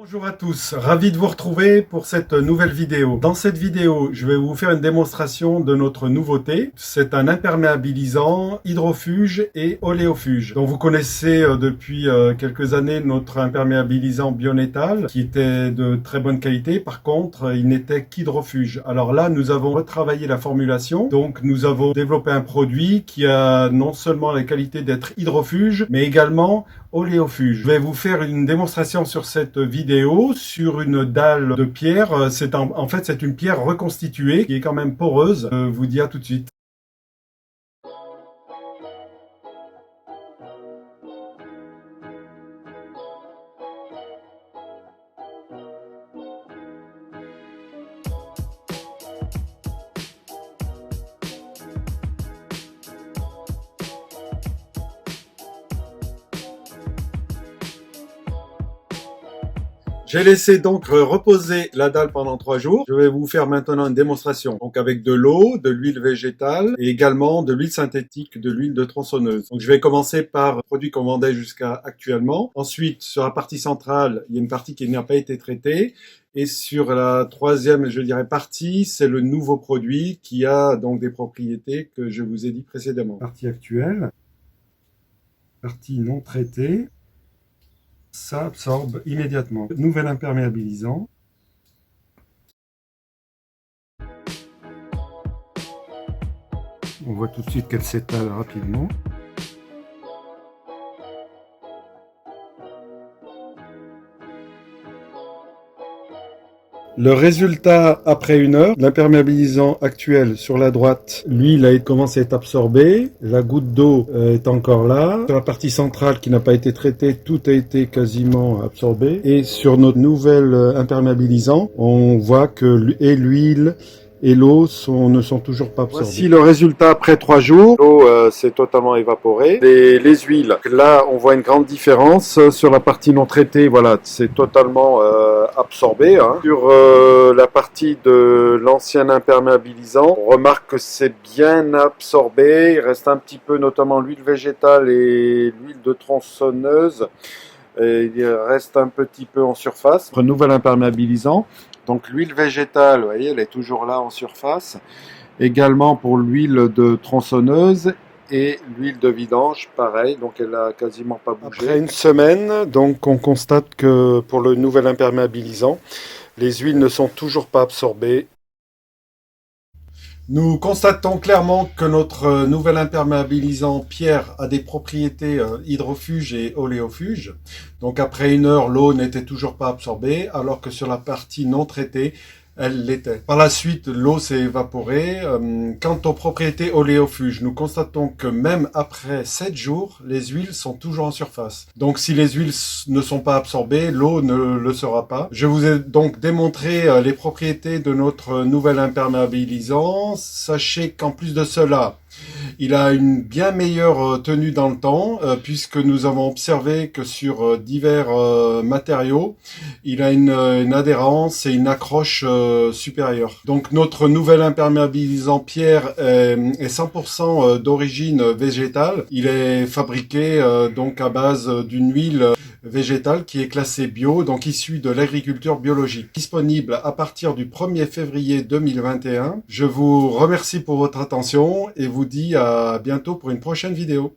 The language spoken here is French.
Bonjour à tous, ravi de vous retrouver pour cette nouvelle vidéo. Dans cette vidéo, je vais vous faire une démonstration de notre nouveauté. C'est un imperméabilisant hydrofuge et oléofuge. Donc vous connaissez depuis quelques années notre imperméabilisant Bionetal qui était de très bonne qualité. Par contre, il n'était qu'hydrofuge. Alors là, nous avons retravaillé la formulation. Donc nous avons développé un produit qui a non seulement la qualité d'être hydrofuge, mais également oléofuge. Je vais vous faire une démonstration sur cette vidéo sur une dalle de pierre. En fait, c'est une pierre reconstituée qui est quand même poreuse. Je vous dis à tout de suite. J'ai laissé donc reposer la dalle pendant 3 jours. Je vais vous faire maintenant une démonstration. Donc avec de l'eau, de l'huile végétale et également de l'huile synthétique, de l'huile de tronçonneuse. Donc je vais commencer par le produit qu'on vendait jusqu'à actuellement. Ensuite, sur la partie centrale, il y a une partie qui n'a pas été traitée. Et sur la troisième, je dirais, partie, c'est le nouveau produit qui a donc des propriétés que je vous ai dit précédemment. Partie actuelle, partie non traitée. Ça absorbe immédiatement. Nouvel imperméabilisant. On voit tout de suite qu'elle s'étale rapidement. Le résultat après 1 heure, l'imperméabilisant actuel sur la droite, l'huile a commencé à être absorbée, la goutte d'eau est encore là. Sur la partie centrale qui n'a pas été traitée, tout a été quasiment absorbé. Et sur notre nouvel imperméabilisant, on voit que l'huile et l'eau ne sont toujours pas absorbées. Voici le résultat après 3 jours. L'eau s'est totalement évaporée. Les huiles, là on voit une grande différence. Sur la partie non traitée, voilà, c'est totalement absorbé. Sur la partie de l'ancien imperméabilisant, on remarque que c'est bien absorbé. Il reste un petit peu, notamment l'huile végétale et l'huile de tronçonneuse. Et il reste un petit peu en surface. Notre nouvel imperméabilisant. Donc l'huile végétale, vous voyez, elle est toujours là en surface. Également pour l'huile de tronçonneuse et l'huile de vidange, pareil, donc elle a quasiment pas bougé. Après 1 semaine, donc on constate que pour le nouvel imperméabilisant, les huiles ne sont toujours pas absorbées. Nous constatons clairement que notre nouvel imperméabilisant pierre a des propriétés hydrofuge et oléofuge. Donc après 1 heure, l'eau n'était toujours pas absorbée, alors que sur la partie non traitée, elle l'était. Par la suite, l'eau s'est évaporée. Quant aux propriétés oléofuge, nous constatons que même après 7 jours, les huiles sont toujours en surface. Donc si les huiles ne sont pas absorbées, l'eau ne le sera pas. Je vous ai donc démontré les propriétés de notre nouvel imperméabilisant. Sachez qu'en plus de cela, il a une bien meilleure tenue dans le temps, puisque nous avons observé que sur divers matériaux, il a une adhérence et une accroche supérieure. Donc notre nouvel imperméabilisant pierre est 100% d'origine végétale. Il est fabriqué donc à base d'une huile végétale qui est classée bio, donc issue de l'agriculture biologique. Disponible à partir du 1er février 2021. Je vous remercie pour votre attention et vous dis à bientôt pour une prochaine vidéo.